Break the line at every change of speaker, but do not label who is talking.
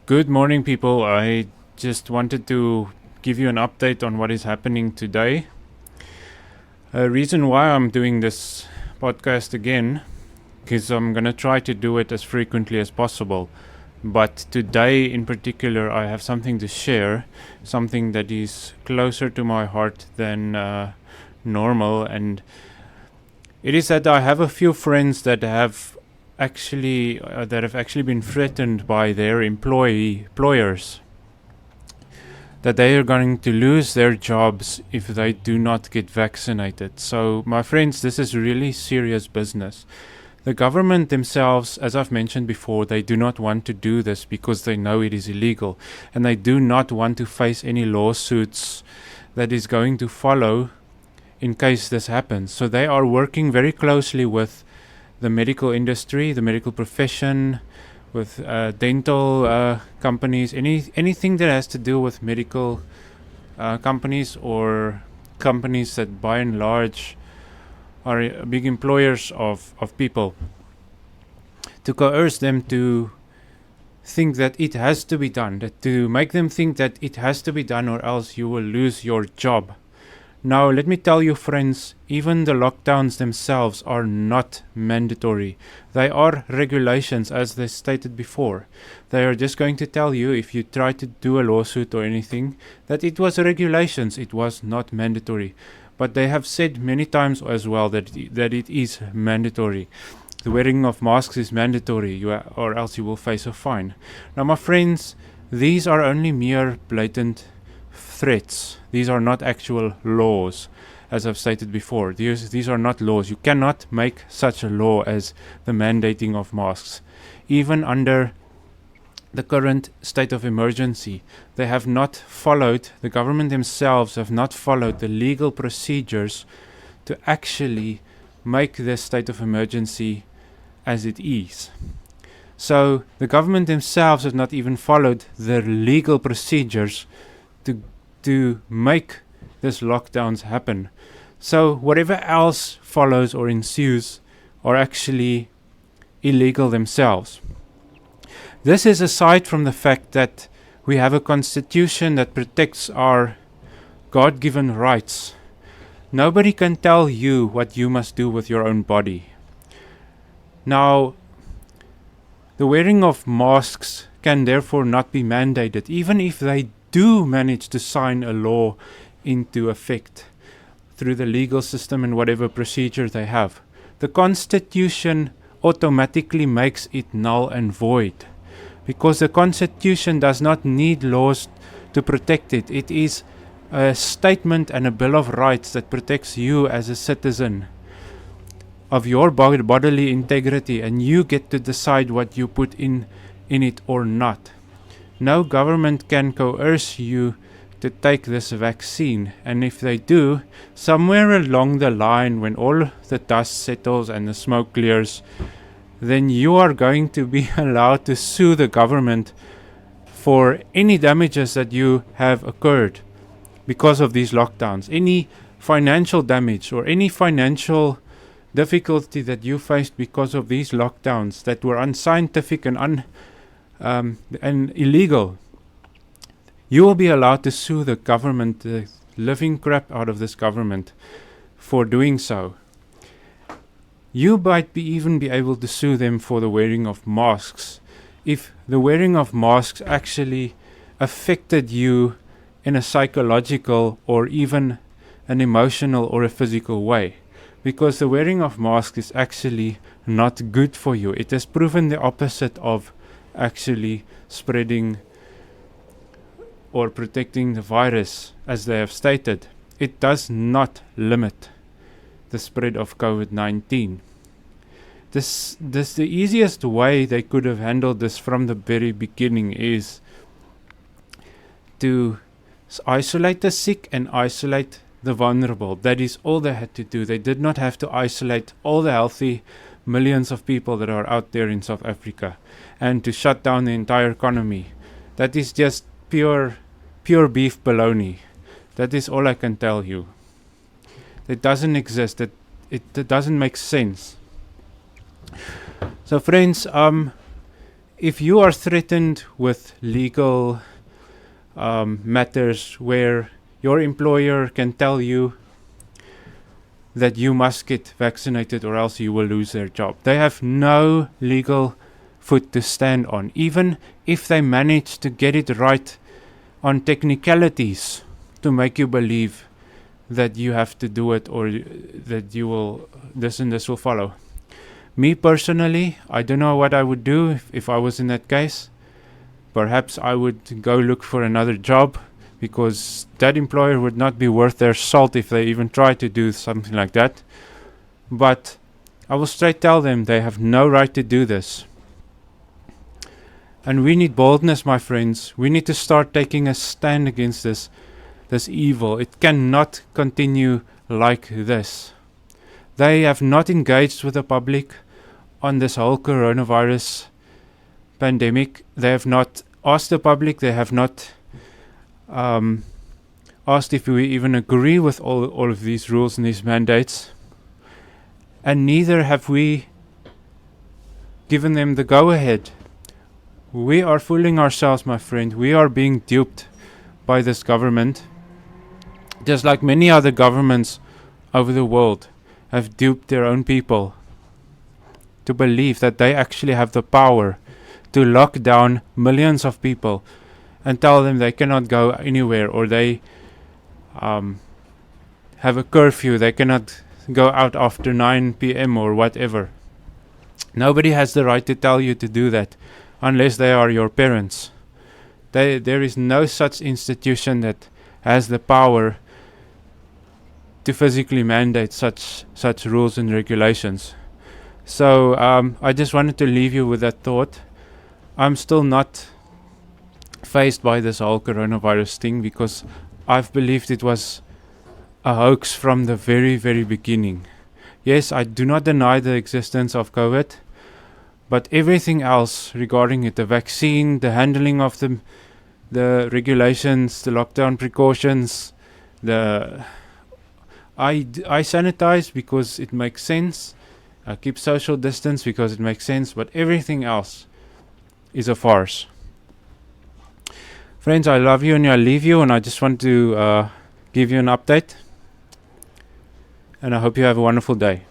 Good morning, people. I just wanted to give you an update on what is happening today. A reason why I'm doing this podcast again, because I'm going to try to do it as frequently as possible. But today in particular, I have something to share, something that is closer to my heart than normal. And it is that I have a few friends that have actually been threatened by their employers that they are going to lose their jobs if they do not get vaccinated. So my friends, this is really serious business. The government themselves, as I've mentioned before, they do not want to do this because they know it is illegal, and they do not want to face any lawsuits that is going to follow in case this happens. So they are working very closely with the medical industry, the medical profession, with dental companies, anything that has to do with medical companies or companies that by and large are big employers of people, to coerce them to think that it has to be done, to make them think that it has to be done or else you will lose your job. Now, let me tell you, friends, even the lockdowns themselves are not mandatory. They are regulations, as they stated before. They are just going to tell you, if you try to do a lawsuit or anything, that it was regulations, it was not mandatory. But they have said many times as well that it is mandatory. The wearing of masks is mandatory, or else you will face a fine. Now, my friends, these are only mere blatant threats. These are not actual laws, as I've stated before. These are not laws. You cannot make such a law as the mandating of masks. Even under the current state of emergency, they have not followed, the government themselves have not followed the legal procedures to actually make this state of emergency as it is. So the government themselves have not even followed the legal procedures to make this lockdowns happen. So whatever else follows or ensues are actually illegal themselves. This is aside from the fact that we have a constitution that protects our God-given rights. Nobody can tell you what you must do with your own body. Now, the wearing of masks can therefore not be mandated, even if they do manage to sign a law into effect through the legal system and whatever procedure they have. The Constitution automatically makes it null and void, because the Constitution does not need laws to protect it. It is a statement and a Bill of Rights that protects you as a citizen of your bodily integrity, and you get to decide what you put in it or not. No government can coerce you to take this vaccine, and if they do, somewhere along the line, when all the dust settles and the smoke clears, then you are going to be allowed to sue the government for any damages that you have occurred because of these lockdowns, any financial damage or any financial difficulty that you faced because of these lockdowns that were unscientific and illegal. You will be allowed to sue the government, the living crap out of this government, for doing so. You might even be able to sue them for the wearing of masks, if the wearing of masks actually affected you in a psychological or even an emotional or a physical way. Because the wearing of masks is actually not good for you. It has proven the opposite of actually spreading or protecting the virus, as they have stated. It does not limit the spread of COVID-19. The easiest way they could have handled this from the very beginning is to isolate the sick and isolate the vulnerable. That is all they had to do. They did not have to isolate all the healthy millions of people that are out there in South Africa and to shut down the entire economy. That is just pure beef baloney. That is all I can tell you. It doesn't exist. It doesn't make sense. So friends, if you are threatened with legal matters where your employer can tell you that you must get vaccinated or else you will lose their job, they have no legal foot to stand on. Even if they manage to get it right on technicalities to make you believe that you have to do it or that you will, this and this will follow. Me personally, I don't know what I would do if I was in that case. Perhaps I would go look for another job, because that employer would not be worth their salt if they even try to do something like that. But I will straight tell them they have no right to do this. And we need boldness, my friends. We need to start taking a stand against this evil. It cannot continue like this. They have not engaged with the public on this whole coronavirus pandemic. They have not asked the public. They have not asked if we even agree with all of these rules and these mandates. And neither have we given them the go-ahead. We are fooling ourselves, my friend. We are being duped by this government, just like many other governments over the world have duped their own people to believe that they actually have the power to lock down millions of people and tell them they cannot go anywhere, or they have a curfew, they cannot go out after 9 p.m. or whatever. Nobody has the right to tell you to do that unless they are your parents. There is no such institution that has the power to physically mandate such rules and regulations. So I just wanted to leave you with that thought. I'm still not faced by this whole coronavirus thing, because I've believed it was a hoax from the very, very beginning. Yes, I do not deny the existence of COVID, but everything else regarding it, the vaccine, the handling of the regulations, the lockdown precautions, I sanitize because it makes sense. I keep social distance because it makes sense, but everything else is a farce. Friends, I love you and I leave you, and I just want to give you an update. And I hope you have a wonderful day.